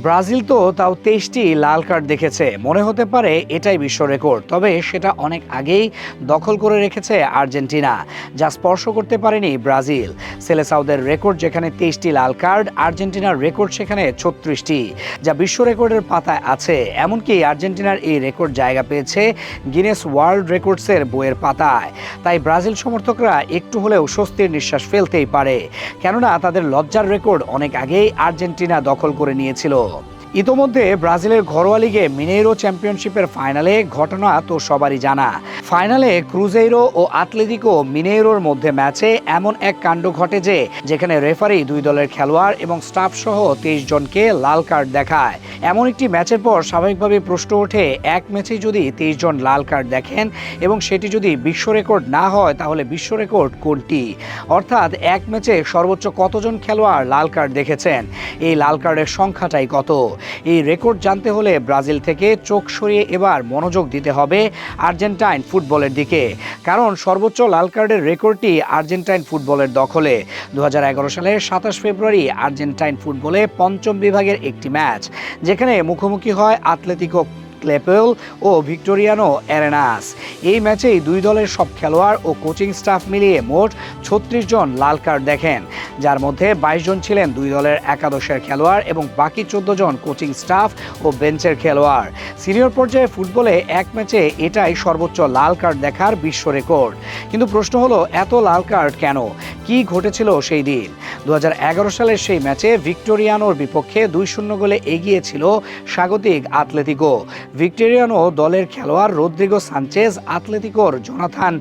Brazil তো তাও ২৩টি লাল কার্ড দেখেছে। মনে হতে পারে এটাই বিশ্ব রেকর্ড, তবে সেটা অনেক আগেই দখল করে রেখেছে আর্জেন্টিনা, যা স্পর্শ করতে পারেনি ব্রাজিল। সেলেসাওদের রেকর্ড যেখানে ২৩টি লাল কার্ড, আর্জেন্টিনার রেকর্ড সেখানে ৩৬টি, যা বিশ্ব রেকর্ডের পাতায় আছে। এমনকি আর্জেন্টিনার এই রেকর্ড জায়গা পেয়েছে গিনেস ওয়ার্ল্ড রেকর্ডসের বইয়ের পাতায়। তাই ব্রাজিল সমর্থকরা একটু হলেও স্বস্তির নিঃশ্বাস ফেলতেই পারে, কেননা তাদের লজ্জার রেকর্ড অনেক আগেই আর্জেন্টিনা দখল করে নিয়েছিল। ইতোমধ্যে ব্রাজিলের ঘরোয়া লিগে মিনেইরো চ্যাম্পিয়নশিপের ফাইনালে ঘটনা তো সবারই জানা। ফাইনালে ক্রুজেইরো ও আতলেতিকো মিনেইরোর মধ্যে ম্যাচে এমন এক কাণ্ড ঘটে যেখানে রেফারি দুই দলের খেলোয়াড় এবং স্টাফ সহ ২৩ জনকে লাল কার্ড দেখায়। এমন একটি ম্যাচের পর স্বাভাবিকভাবে প্রশ্ন ওঠে, এক ম্যাচেই যদি ২৩ জন লাল কার্ড দেখেন এবং সেটি যদি বিশ্ব রেকর্ড না হয়, তাহলে বিশ্ব রেকর্ড কোনটি? অর্থাৎ এক ম্যাচে সর্বোচ্চ কতজন খেলোয়াড় লাল কার্ড দেখেছেন, এই লাল কার্ডের সংখ্যাটাই কত? এই রেকর্ড জানতে হলে ব্রাজিল থেকে চোখ সরিয়ে এবার মনোযোগ দিতে হবে আর্জেন্টাইন ফুটবলের দিকে, কারণ সর্বোচ্চ লাল কার্ডের রেকর্ডটি আর্জেন্টাইন ফুটবলের দখলে। ২০১১ সালের ২৭ ফেব্রুয়ারি আর্জেন্টাইন ফুটবলে পঞ্চম বিভাগের একটি ম্যাচ, যেখানে মুখোমুখি হয় আতলেতিকো ক্লেপেল ও ভিক্টোরিয়ানো অ্যারেনাস। এই ম্যাচেই দুই দলের সব খেলোয়াড় ও কোচিং স্টাফ মিলিয়ে মোট ৩৬ জন লাল কার্ড দেখেন, যার মধ্যে ২২ জন ছিলেন দুই দলের একাদশের খেলোয়াড় এবং বাকি ১৪ জন কোচিং স্টাফ ও বেঞ্চের খেলোয়াড়। সিনিয়র পর্যায়ে ফুটবলে এক ম্যাচে এটাই সর্বোচ্চ লাল কার্ড দেখার বিশ্ব রেকর্ড। কিন্তু প্রশ্ন হলো, এত লাল কার্ড কেন? কি ঘটেছিল সেই দিন? ২০১১ সালের সেই ম্যাচে ভিক্টোরিয়ানোর বিপক্ষে ২-০ গোলে এগিয়েছিল স্বাগতিক আতলেতিকো। ভিক্টোরিয়ানো দলের খেলোয়াড় রদ্রিগো সানচেজ আতলেতিকোর জোনাথান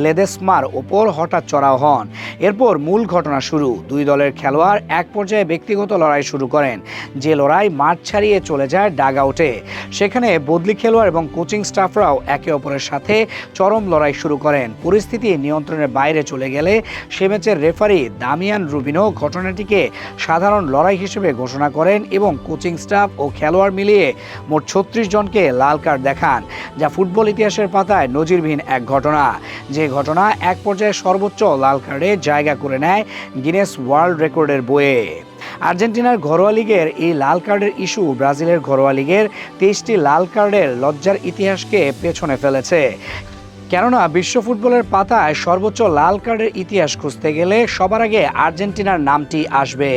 লেদেসমার ওপর হঠাৎ চড়াও হন। এরপর মূল ঘটনা শুরু। দুই দলের খেলোয়াড় এক পর্যায়ে ব্যক্তিগত লড়াই শুরু করেন, যে লড়াই মাঠ ছাড়িয়ে চলে যায় ডাগ আউটে। সেখানে বদলি খেলোয়াড় এবং কোচিং স্টাফরাও একে অপরের সাথে চরম লড়াই শুরু করেন। পরিস্থিতি নিয়ন্ত্রণের বাইরে চলে গেলে সে ম্যাচের রেফারি দামিয়ান রুবিনো ঘটনাটিকে সাধারণ লড়াই হিসেবে ঘোষণা করেন এবং কোচিং স্টাফ ও খেলোয়াড় মিলিয়ে মোট ৩৬ জনকে লাল কার্ড দেখান, যা ফুটবল ইতিহাসের পাতায় নজিরবিহীন এক ঘটনা। যে ঘটনা এক পর্যায়ে সর্বোচ্চ লাল কার্ডে জায়গা করে নেয় গিনেস ওয়ার্ল্ড রেকর্ডের বইয়ে। আর্জেন্টিনার ঘরোয়া লিগের এই লাল কার্ডের ইস্যু ব্রাজিলের ঘরোয়া লিগের ২৩টি লাল কার্ডের লজ্জার ইতিহাসকে পেছনে ফেলেছে। কেননা বিশ্ব ফুটবলের পাতায় সর্বোচ্চ লাল কার্ডের ইতিহাস খুঁজতে গেলে সবার আগে আর্জেন্টিনার নামটি আসবে।